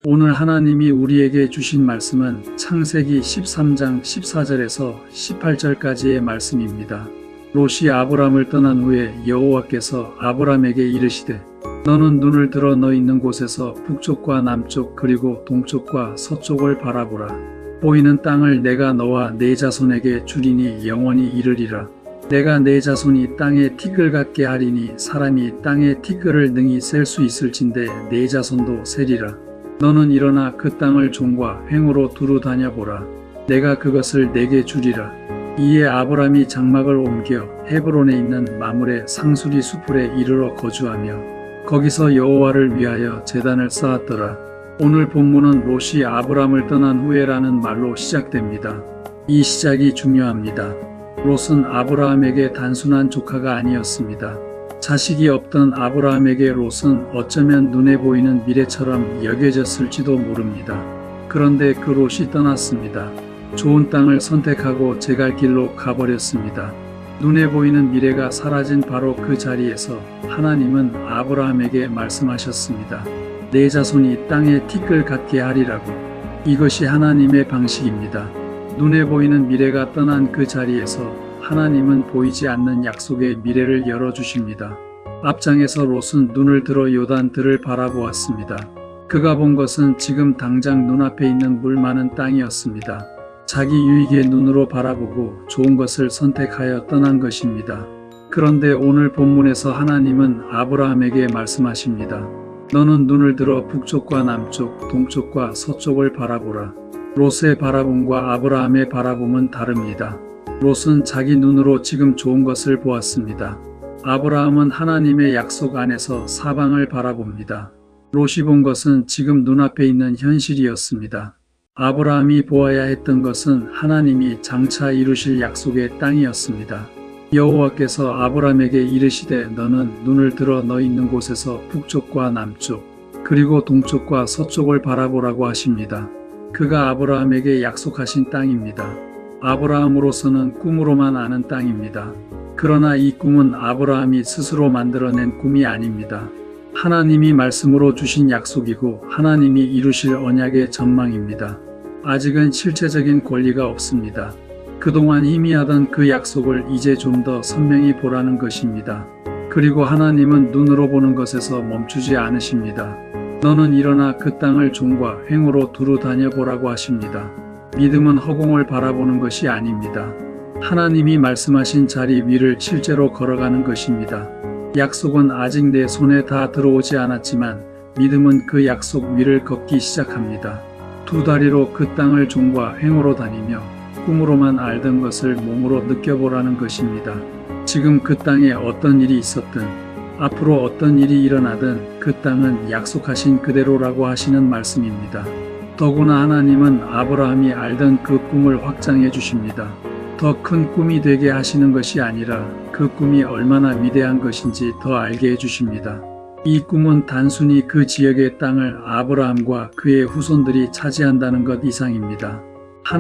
오늘 하나님이 우리에게 주신 말씀은 창세기 13장 14절에서 18절까지의 말씀입니다. 롯이 아브람을 떠난 후에 여호와께서 아브람에게 이르시되 너는 눈을 들어 너 있는 곳에서 북쪽과 남쪽 그리고 동쪽과 서쪽을 바라보라. 보이는 땅을 내가 너와 네 자손에게 주리니 영원히 이르리라. 내가 네 자손이 땅에 티끌 같게 하리니 사람이 땅에 티끌을 능히 셀 수 있을진대 네 자손도 세리라. 너는 일어나 그 땅을 종과 횡으로 두루 다녀보라. 내가 그것을 내게 주리라. 이에 아브람이 장막을 옮겨 헤브론에 있는 마므레 상수리 수풀에 이르러 거주하며 거기서 여호와를 위하여 제단을 쌓았더라. 오늘 본문은 롯이 아브람을 떠난 후에라는 말로 시작됩니다. 이 시작이 중요합니다. 롯은 아브라함에게 단순한 조카가 아니었습니다. 자식이 없던 아브라함에게 롯은 어쩌면 눈에 보이는 미래처럼 여겨졌을지도 모릅니다. 그런데 그 롯이 떠났습니다. 좋은 땅을 선택하고 제 갈 길로 가버렸습니다. 눈에 보이는 미래가 사라진 바로 그 자리에서 하나님은 아브라함에게 말씀하셨습니다. 네 자손이 땅에 티끌 같게 하리라고. 이것이 하나님의 방식입니다. 눈에 보이는 미래가 떠난 그 자리에서 하나님은 보이지 않는 약속의 미래를 열어주십니다. 앞장에서 롯은 눈을 들어 요단들을 바라보았습니다. 그가 본 것은 지금 당장 눈앞에 있는 물 많은 땅이었습니다. 자기 유익의 눈으로 바라보고 좋은 것을 선택하여 떠난 것입니다. 그런데 오늘 본문에서 하나님은 아브라함에게 말씀하십니다. 너는 눈을 들어 북쪽과 남쪽, 동쪽과 서쪽을 바라보라. 롯의 바라봄과 아브라함의 바라봄은 다릅니다. 롯은 자기 눈으로 지금 좋은 것을 보았습니다. 아브라함은 하나님의 약속 안에서 사방을 바라봅니다. 롯이 본 것은 지금 눈앞에 있는 현실이었습니다. 아브라함이 보아야 했던 것은 하나님이 장차 이루실 약속의 땅이었습니다. 여호와께서 아브라함에게 이르시되 너는 눈을 들어 너 있는 곳에서 북쪽과 남쪽 그리고 동쪽과 서쪽을 바라보라고 하십니다. 그가 아브라함에게 약속하신 땅입니다. 아브라함으로서는 꿈으로만 아는 땅입니다. 그러나 이 꿈은 아브라함이 스스로 만들어낸 꿈이 아닙니다. 하나님이 말씀으로 주신 약속이고 하나님이 이루실 언약의 전망입니다. 아직은 실체적인 권리가 없습니다. 그동안 희미하던 그 약속을 이제 좀 더 선명히 보라는 것입니다. 그리고 하나님은 눈으로 보는 것에서 멈추지 않으십니다. 너는 일어나 그 땅을 종과 횡으로 두루 다녀보라고 하십니다. 믿음은 허공을 바라보는 것이 아닙니다. 하나님이 말씀하신 자리 위를 실제로 걸어가는 것입니다. 약속은 아직 내 손에 다 들어오지 않았지만 믿음은 그 약속 위를 걷기 시작합니다. 두 다리로 그 땅을 종과 횡으로 다니며 꿈으로만 알던 것을 몸으로 느껴보라는 것입니다. 지금 그 땅에 어떤 일이 있었든 앞으로 어떤 일이 일어나든 그 땅은 약속하신 그대로라고 하시는 말씀입니다. 더구나 하나님은 아브라함이 알던 그 꿈을 확장해 주십니다. 더 큰 꿈이 되게 하시는 것이 아니라 그 꿈이 얼마나 위대한 것인지 더 알게 해주십니다. 이 꿈은 단순히 그 지역의 땅을 아브라함과 그의 후손들이 차지한다는 것 이상입니다.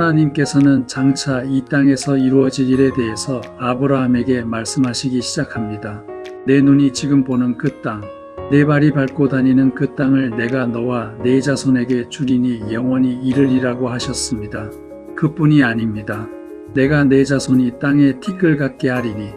하나님께서는 장차 이 땅에서 이루어질 일에 대해서 아브라함에게 말씀하시기 시작합니다. 내 눈이 지금 보는 그 땅, 내 발이 밟고 다니는 그 땅을 내가 너와 네 자손에게 주리니 영원히 이르리라고 하셨습니다. 그뿐이 아닙니다. 내가 네 자손이 땅에 티끌 같게 하리니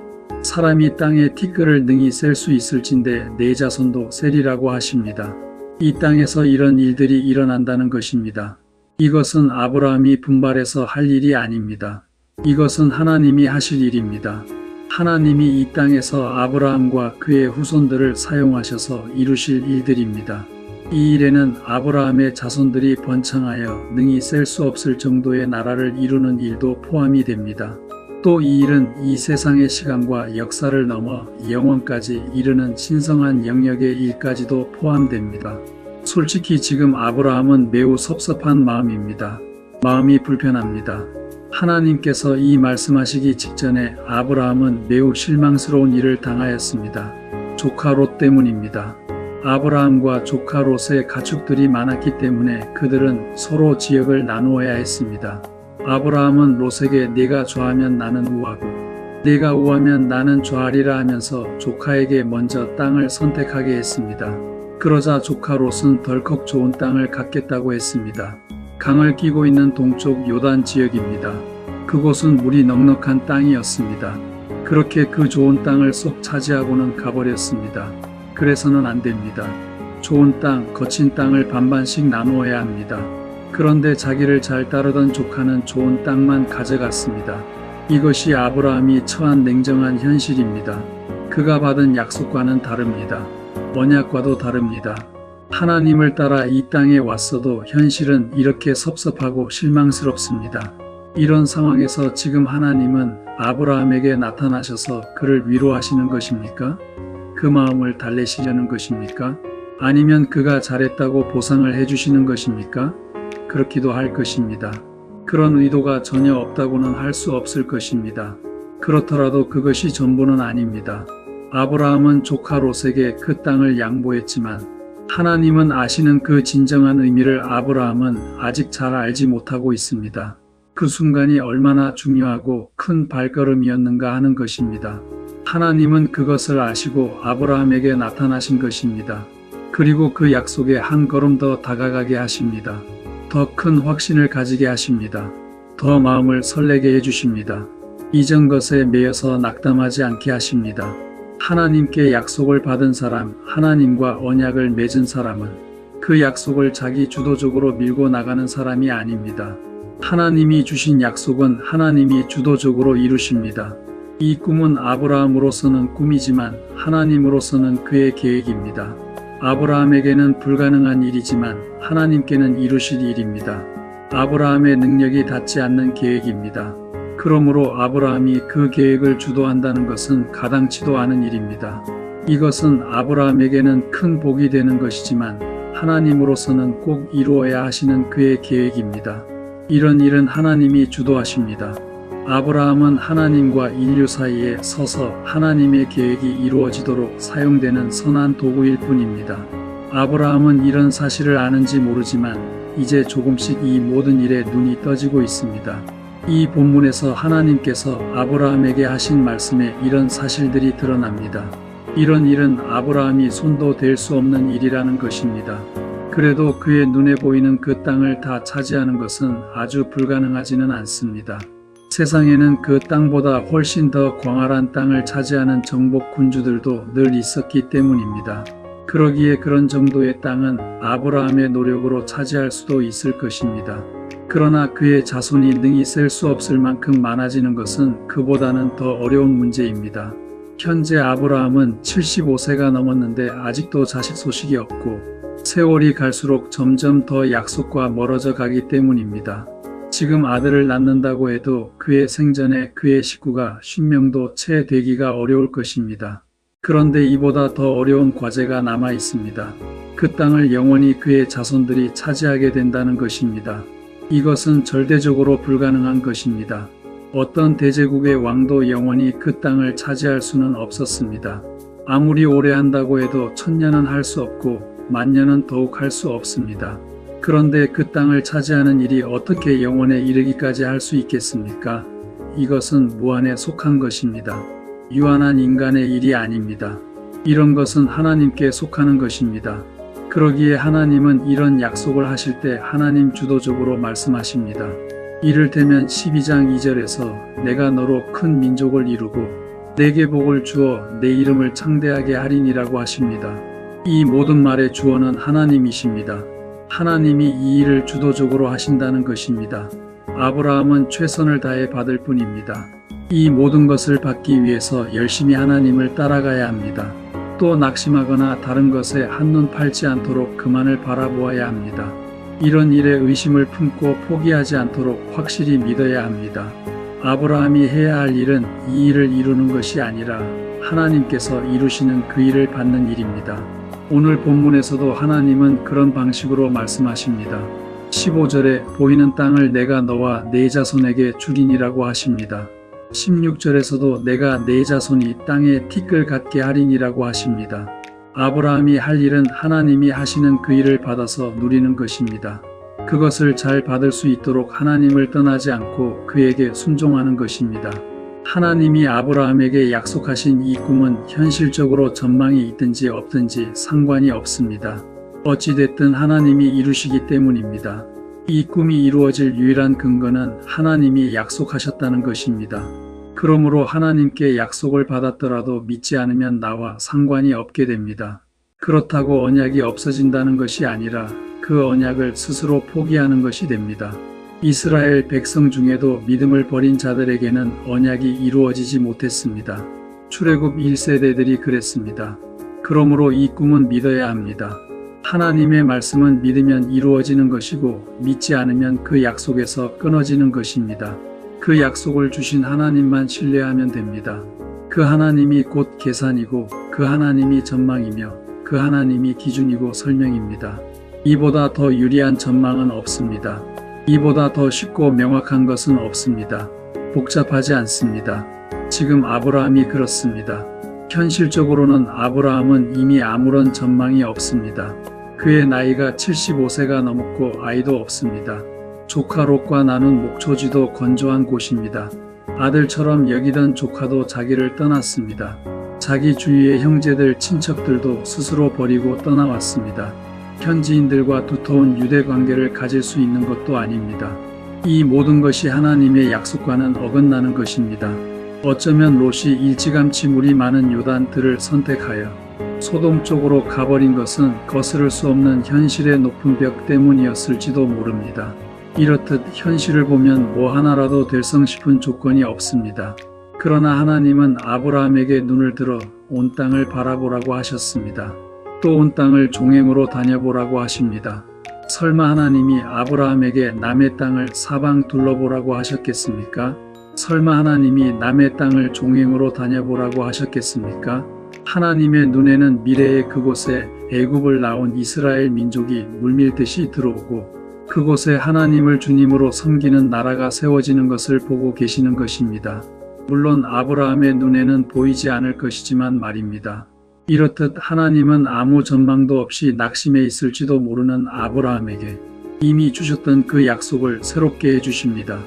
사람이 땅에 티끌을 능히 셀 수 있을진대 네 자손도 세리라고 하십니다. 이 땅에서 이런 일들이 일어난다는 것입니다. 이것은 아브라함이 분발해서 할 일이 아닙니다. 이것은 하나님이 하실 일입니다. 하나님이 이 땅에서 아브라함과 그의 후손들을 사용하셔서 이루실 일들입니다. 이 일에는 아브라함의 자손들이 번창하여 능히 셀 수 없을 정도의 나라를 이루는 일도 포함이 됩니다. 또 이 일은 이 세상의 시간과 역사를 넘어 영원까지 이르는 신성한 영역의 일까지도 포함됩니다. 솔직히 지금 아브라함은 매우 섭섭한 마음입니다. 마음이 불편합니다. 하나님께서 이 말씀하시기 직전에 아브라함은 매우 실망스러운 일을 당하였습니다. 조카 롯 때문입니다. 아브라함과 조카 롯의 가축들이 많았기 때문에 그들은 서로 지역을 나누어야 했습니다. 아브라함은 롯에게 네가 좌하면 나는 우하고 네가 우하면 나는 좌하리라 하면서 조카에게 먼저 땅을 선택하게 했습니다. 그러자 조카 롯은 덜컥 좋은 땅을 갖겠다고 했습니다. 강을 끼고 있는 동쪽 요단 지역입니다. 그곳은 물이 넉넉한 땅이었습니다. 그렇게 그 좋은 땅을 쏙 차지하고는 가버렸습니다. 그래서는 안 됩니다. 좋은 땅, 거친 땅을 반반씩 나누어야 합니다. 그런데 자기를 잘 따르던 조카는 좋은 땅만 가져갔습니다. 이것이 아브라함이 처한 냉정한 현실입니다. 그가 받은 약속과는 다릅니다. 언약과도 다릅니다. 하나님을 따라 이 땅에 왔어도 현실은 이렇게 섭섭하고 실망스럽습니다. 이런 상황에서 지금 하나님은 아브라함에게 나타나셔서 그를 위로하시는 것입니까? 그 마음을 달래시려는 것입니까? 아니면 그가 잘했다고 보상을 해주시는 것입니까? 그렇기도 할 것입니다. 그런 의도가 전혀 없다고는 할 수 없을 것입니다. 그렇더라도 그것이 전부는 아닙니다. 아브라함은 조카 롯에게 그 땅을 양보했지만 하나님은 아시는 그 진정한 의미를 아브라함은 아직 잘 알지 못하고 있습니다. 그 순간이 얼마나 중요하고 큰 발걸음이었는가 하는 것입니다. 하나님은 그것을 아시고 아브라함에게 나타나신 것입니다. 그리고 그 약속에 한 걸음 더 다가가게 하십니다. 더 큰 확신을 가지게 하십니다. 더 마음을 설레게 해주십니다. 이전 것에 매여서 낙담하지 않게 하십니다. 하나님께 약속을 받은 사람, 하나님과 언약을 맺은 사람은 그 약속을 자기 주도적으로 밀고 나가는 사람이 아닙니다. 하나님이 주신 약속은 하나님이 주도적으로 이루십니다. 이 꿈은 아브라함으로서는 꿈이지만 하나님으로서는 그의 계획입니다. 아브라함에게는 불가능한 일이지만 하나님께는 이루실 일입니다. 아브라함의 능력이 닿지 않는 계획입니다. 그러므로 아브라함이 그 계획을 주도한다는 것은 가당치도 않은 일입니다. 이것은 아브라함에게는 큰 복이 되는 것이지만 하나님으로서는 꼭 이루어야 하시는 그의 계획입니다. 이런 일은 하나님이 주도하십니다. 아브라함은 하나님과 인류 사이에 서서 하나님의 계획이 이루어지도록 사용되는 선한 도구일 뿐입니다. 아브라함은 이런 사실을 아는지 모르지만 이제 조금씩 이 모든 일에 눈이 떠지고 있습니다. 이 본문에서 하나님께서 아브라함에게 하신 말씀에 이런 사실들이 드러납니다. 이런 일은 아브라함이 손도 댈 수 없는 일이라는 것입니다. 그래도 그의 눈에 보이는 그 땅을 다 차지하는 것은 아주 불가능하지는 않습니다. 세상에는 그 땅보다 훨씬 더 광활한 땅을 차지하는 정복 군주들도 늘 있었기 때문입니다. 그러기에 그런 정도의 땅은 아브라함의 노력으로 차지할 수도 있을 것입니다. 그러나 그의 자손이 능히 셀 수 없을 만큼 많아지는 것은 그보다는 더 어려운 문제입니다. 현재 아브라함은 75세가 넘었는데 아직도 자식 소식이 없고 세월이 갈수록 점점 더 약속과 멀어져 가기 때문입니다. 지금 아들을 낳는다고 해도 그의 생전에 그의 식구가 50명도 채 되기가 어려울 것입니다. 그런데 이보다 더 어려운 과제가 남아 있습니다. 그 땅을 영원히 그의 자손들이 차지하게 된다는 것입니다. 이것은 절대적으로 불가능한 것입니다. 어떤 대제국의 왕도 영원히 그 땅을 차지할 수는 없었습니다. 아무리 오래 한다고 해도 1000년은 할 수 없고 10,000년은 더욱 할 수 없습니다. 그런데 그 땅을 차지하는 일이 어떻게 영원에 이르기까지 할 수 있겠습니까? 이것은 무한에 속한 것입니다. 유한한 인간의 일이 아닙니다. 이런 것은 하나님께 속하는 것입니다. 그러기에 하나님은 이런 약속을 하실 때 하나님 주도적으로 말씀하십니다. 이를테면 12장 2절에서 내가 너로 큰 민족을 이루고 내게 복을 주어 내 이름을 창대하게 하리니라고 하십니다. 이 모든 말의 주어는 하나님이십니다. 하나님이 이 일을 주도적으로 하신다는 것입니다. 아브라함은 최선을 다해 받을 뿐입니다. 이 모든 것을 받기 위해서 열심히 하나님을 따라가야 합니다. 또 낙심하거나 다른 것에 한눈 팔지 않도록 그만을 바라보아야 합니다. 이런 일에 의심을 품고 포기하지 않도록 확실히 믿어야 합니다. 아브라함이 해야 할 일은 이 일을 이루는 것이 아니라 하나님께서 이루시는 그 일을 받는 일입니다. 오늘 본문에서도 하나님은 그런 방식으로 말씀하십니다. 15절에 보이는 땅을 내가 너와 네 자손에게 주리니라고 하십니다. 16절에서도 내가 네 자손이 땅에 티끌 같게 하리니라고 하십니다. 아브라함이 할 일은 하나님이 하시는 그 일을 받아서 누리는 것입니다. 그것을 잘 받을 수 있도록 하나님을 떠나지 않고 그에게 순종하는 것입니다. 하나님이 아브라함에게 약속하신 이 꿈은 현실적으로 전망이 있든지 없든지 상관이 없습니다. 어찌됐든 하나님이 이루시기 때문입니다. 이 꿈이 이루어질 유일한 근거는 하나님이 약속하셨다는 것입니다. 그러므로 하나님께 약속을 받았더라도 믿지 않으면 나와 상관이 없게 됩니다. 그렇다고 언약이 없어진다는 것이 아니라 그 언약을 스스로 포기하는 것이 됩니다. 이스라엘 백성 중에도 믿음을 버린 자들에게는 언약이 이루어지지 못했습니다. 출애굽 1세대들이 그랬습니다. 그러므로 이 꿈은 믿어야 합니다. 하나님의 말씀은 믿으면 이루어지는 것이고 믿지 않으면 그 약속에서 끊어지는 것입니다. 그 약속을 주신 하나님만 신뢰하면 됩니다. 그 하나님이 곧 계산이고 그 하나님이 전망이며 그 하나님이 기준이고 설명입니다. 이보다 더 유리한 전망은 없습니다. 이보다 더 쉽고 명확한 것은 없습니다. 복잡하지 않습니다. 지금 아브라함이 그렇습니다. 현실적으로는 아브라함은 이미 아무런 전망이 없습니다. 그의 나이가 75세가 넘었고 아이도 없습니다. 조카 롯과 나눈 목초지도 건조한 곳입니다. 아들처럼 여기던 조카도 자기를 떠났습니다. 자기 주위의 형제들, 친척들도 스스로 버리고 떠나왔습니다. 현지인들과 두터운 유대 관계를 가질 수 있는 것도 아닙니다. 이 모든 것이 하나님의 약속과는 어긋나는 것입니다. 어쩌면 롯이 일찌감치 물이 많은 요단들을 선택하여 소돔 쪽으로 가버린 것은 거스를 수 없는 현실의 높은 벽 때문이었을지도 모릅니다. 이렇듯 현실을 보면 뭐 하나라도 될성 싶은 조건이 없습니다. 그러나 하나님은 아브라함에게 눈을 들어 온 땅을 바라보라고 하셨습니다. 또 온 땅을 종행으로 다녀보라고 하십니다. 설마 하나님이 아브라함에게 남의 땅을 사방 둘러보라고 하셨겠습니까? 설마 하나님이 남의 땅을 종행으로 다녀보라고 하셨겠습니까? 하나님의 눈에는 미래의 그곳에 애굽을 나온 이스라엘 민족이 물밀듯이 들어오고 그곳에 하나님을 주님으로 섬기는 나라가 세워지는 것을 보고 계시는 것입니다. 물론 아브라함의 눈에는 보이지 않을 것이지만 말입니다. 이렇듯 하나님은 아무 전망도 없이 낙심해 있을지도 모르는 아브라함에게 이미 주셨던 그 약속을 새롭게 해주십니다.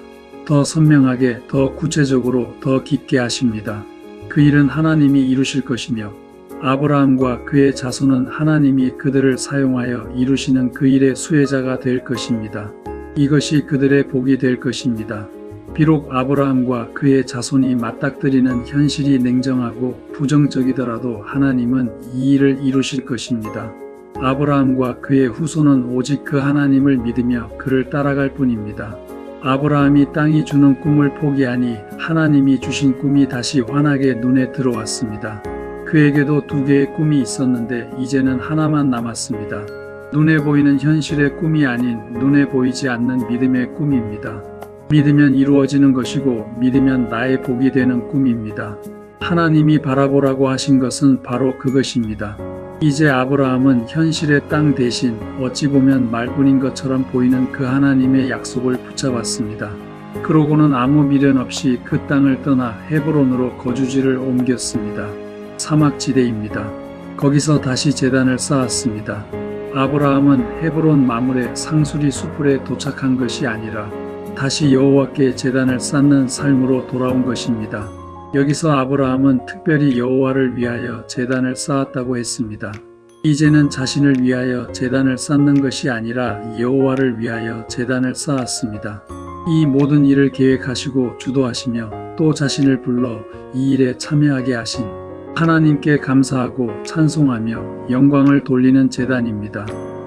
더 선명하게, 더 구체적으로, 더 깊게 하십니다. 그 일은 하나님이 이루실 것이며 아브라함과 그의 자손은 하나님이 그들을 사용하여 이루시는 그 일의 수혜자가 될 것입니다. 이것이 그들의 복이 될 것입니다. 비록 아브라함과 그의 자손이 맞닥뜨리는 현실이 냉정하고 부정적이더라도 하나님은 이 일을 이루실 것입니다. 아브라함과 그의 후손은 오직 그 하나님을 믿으며 그를 따라갈 뿐입니다. 아브라함이 땅이 주는 꿈을 포기하니 하나님이 주신 꿈이 다시 환하게 눈에 들어왔습니다. 그에게도 두 개의 꿈이 있었는데 이제는 하나만 남았습니다. 눈에 보이는 현실의 꿈이 아닌 눈에 보이지 않는 믿음의 꿈입니다. 믿으면 이루어지는 것이고 믿으면 나의 복이 되는 꿈입니다. 하나님이 바라보라고 하신 것은 바로 그것입니다. 이제 아브라함은 현실의 땅 대신 어찌 보면 말뿐인 것처럼 보이는 그 하나님의 약속을 붙잡았습니다. 그러고는 아무 미련 없이 그 땅을 떠나 헤브론으로 거주지를 옮겼습니다. 사막지대입니다. 거기서 다시 제단을 쌓았습니다. 아브라함은 헤브론 마물의 상수리 수풀에 도착한 것이 아니라 다시 여호와께 제단을 쌓는 삶으로 돌아온 것입니다. 여기서 아브라함은 특별히 여호와를 위하여 제단을 쌓았다고 했습니다. 이제는 자신을 위하여 제단을 쌓는 것이 아니라 여호와를 위하여 제단을 쌓았습니다. 이 모든 일을 계획하시고 주도하시며 또 자신을 불러 이 일에 참여하게 하신 하나님께 감사하고 찬송하며 영광을 돌리는 제단입니다.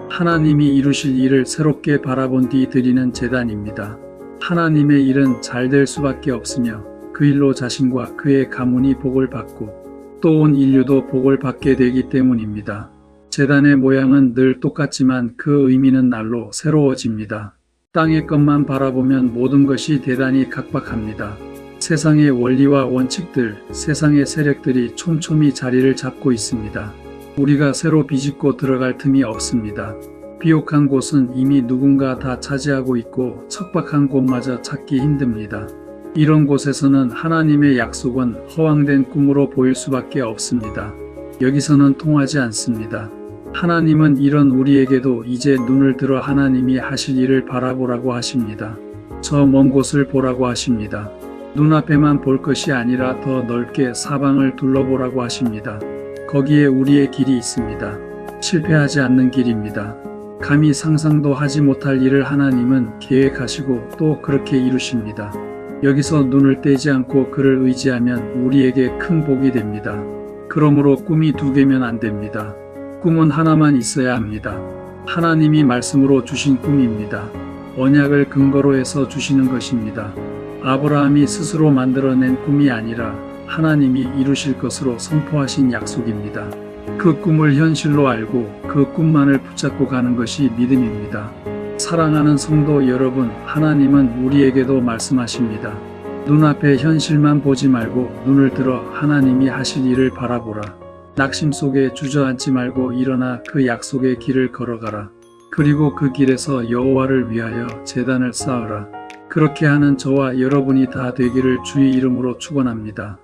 하나님이 이루실 일을 새롭게 바라본 뒤 드리는 제단입니다. 하나님의 일은 잘 될 수밖에 없으며 그 일로 자신과 그의 가문이 복을 받고 또 온 인류도 복을 받게 되기 때문입니다. 제단의 모양은 늘 똑같지만 그 의미는 날로 새로워집니다. 땅의 것만 바라보면 모든 것이 대단히 각박합니다. 세상의 원리와 원칙들, 세상의 세력들이 촘촘히 자리를 잡고 있습니다. 우리가 새로 비집고 들어갈 틈이 없습니다. 비옥한 곳은 이미 누군가 다 차지하고 있고 척박한 곳마저 찾기 힘듭니다. 이런 곳에서는 하나님의 약속은 허황된 꿈으로 보일 수밖에 없습니다. 여기서는 통하지 않습니다. 하나님은 이런 우리에게도 이제 눈을 들어 하나님이 하실 일을 바라보라고 하십니다. 저 먼 곳을 보라고 하십니다. 눈앞에만 볼 것이 아니라 더 넓게 사방을 둘러보라고 하십니다. 거기에 우리의 길이 있습니다. 실패하지 않는 길입니다. 감히 상상도 하지 못할 일을 하나님은 계획하시고 또 그렇게 이루십니다. 여기서 눈을 떼지 않고 그를 의지하면 우리에게 큰 복이 됩니다. 그러므로 꿈이 두 개면 안 됩니다. 꿈은 하나만 있어야 합니다. 하나님이 말씀으로 주신 꿈입니다. 언약을 근거로 해서 주시는 것입니다. 아브라함이 스스로 만들어낸 꿈이 아니라 하나님이 이루실 것으로 선포하신 약속입니다. 그 꿈을 현실로 알고 그 꿈만을 붙잡고 가는 것이 믿음입니다. 사랑하는 성도 여러분, 하나님은 우리에게도 말씀하십니다. 눈앞의 현실만 보지 말고 눈을 들어 하나님이 하실 일을 바라보라. 낙심 속에 주저앉지 말고 일어나 그 약속의 길을 걸어가라. 그리고 그 길에서 여호와를 위하여 제단을 쌓으라. 그렇게 하는 저와 여러분이 다 되기를 주의 이름으로 축원합니다.